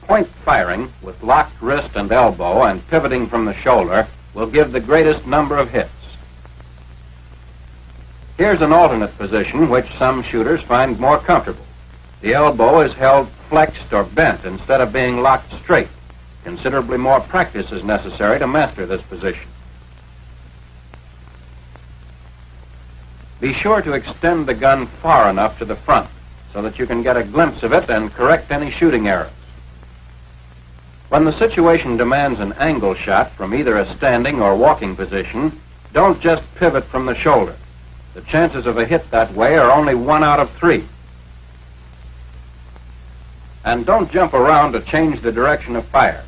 Point firing with locked wrist and elbow and pivoting from the shoulder will give the greatest number of hits. Here's an alternate position which some shooters find more comfortable. The elbow is held flexed or bent instead of being locked straight. Considerably more practice is necessary to master this position. Be sure to extend the gun far enough to the front so that you can get a glimpse of it and correct any shooting errors. When the situation demands an angle shot from either a standing or walking position, don't just pivot from the shoulder. The chances of a hit that way are only 1 out of 3. And don't jump around to change the direction of fire.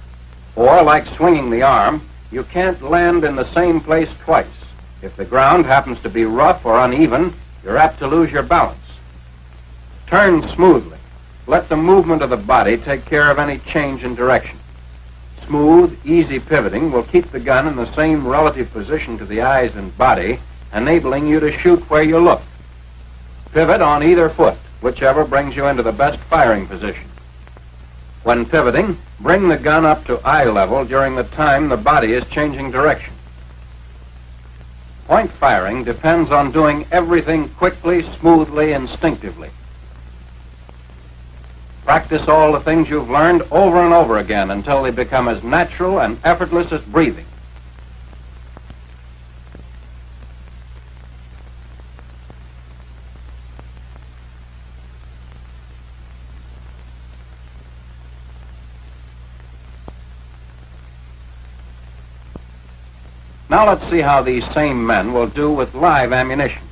Or, like swinging the arm, you can't land in the same place twice. If the ground happens to be rough or uneven, you're apt to lose your balance. Turn smoothly. Let the movement of the body take care of any change in direction. Smooth, easy pivoting will keep the gun in the same relative position to the eyes and body, enabling you to shoot where you look. Pivot on either foot, whichever brings you into the best firing position. When pivoting, bring the gun up to eye level during the time the body is changing direction. Point firing depends on doing everything quickly, smoothly, instinctively. Practice all the things you've learned over and over again until they become as natural and effortless as breathing. Now let's see how these same men will do with live ammunition.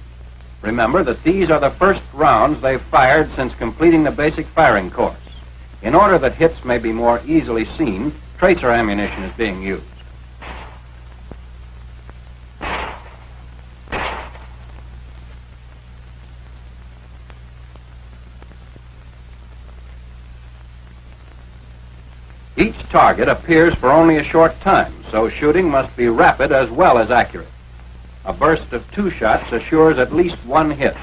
Remember that these are the first rounds they've fired since completing the basic firing course. In order that hits may be more easily seen, tracer ammunition is being used. Each target appears for only a short time, so shooting must be rapid as well as accurate. A burst of 2 shots assures at least 1 hit.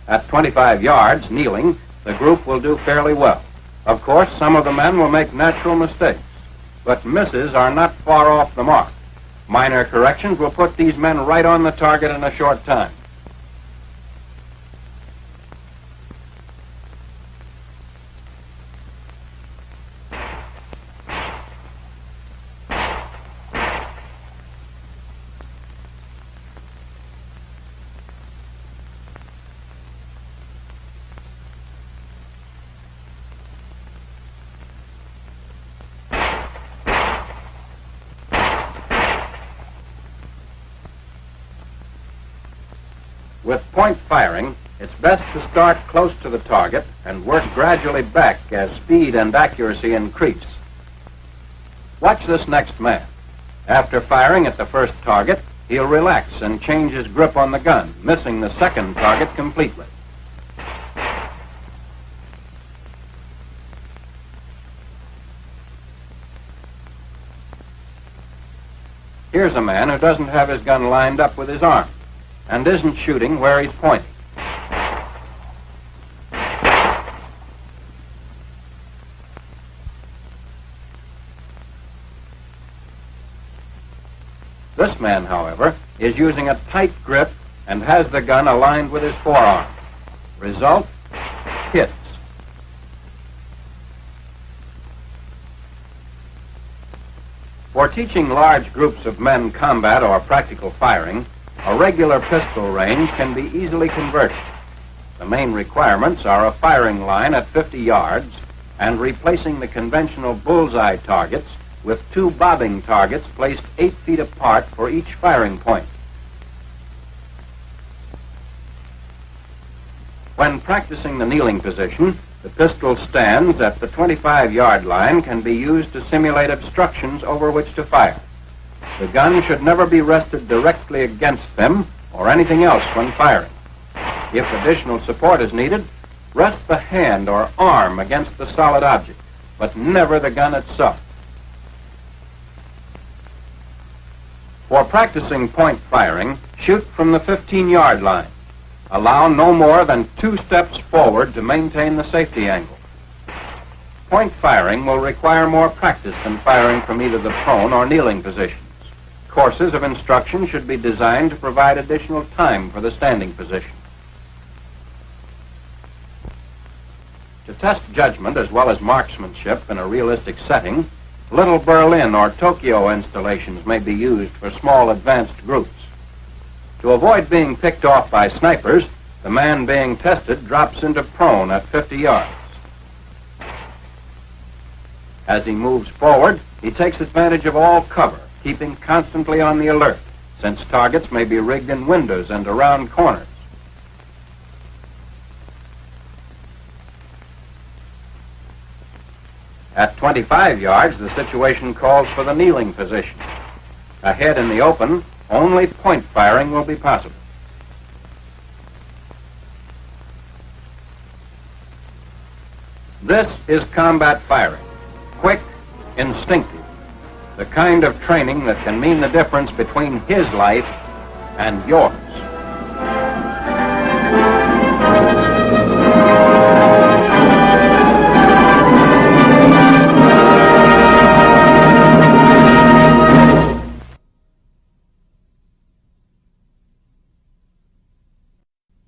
At 25 yards, kneeling, the group will do fairly well. Of course, some of the men will make natural mistakes, but misses are not far off the mark. Minor corrections will put these men right on the target in a short time. With point firing, it's best to start close to the target and work gradually back as speed and accuracy increase. Watch this next man. After firing at the first target, he'll relax and change his grip on the gun, missing the second target completely. Here's a man who doesn't have his gun lined up with his arm and isn't shooting where he's pointing. This man, however, is using a tight grip and has the gun aligned with his forearm. Result, hits. For teaching large groups of men combat or practical firing, a regular pistol range can be easily converted. The main requirements are a firing line at 50 yards and replacing the conventional bullseye targets with 2 bobbing targets placed 8 feet apart for each firing point. When practicing the kneeling position, the pistol stands at the 25-yard line can be used to simulate obstructions over which to fire. The gun should never be rested directly against them or anything else when firing. If additional support is needed, rest the hand or arm against the solid object, but never the gun itself. For practicing point firing, Shoot from the 15-yard line. Allow no more than 2 steps forward to maintain the safety angle. Point firing will require more practice than firing from either the prone or kneeling positions. Courses of instruction should be designed to provide additional time for the standing position. To test judgment as well as marksmanship in a realistic setting, Little Berlin or Tokyo installations may be used for small advanced groups. To avoid being picked off by snipers, the man being tested drops into prone at 50 yards. As he moves forward, he takes advantage of all cover, keeping constantly on the alert, since targets may be rigged in windows and around corners. At 25 yards, the situation calls for the kneeling position. Ahead in the open, only point firing will be possible. This is combat firing. Quick, instinctive. The kind of training that can mean the difference between his life and yours.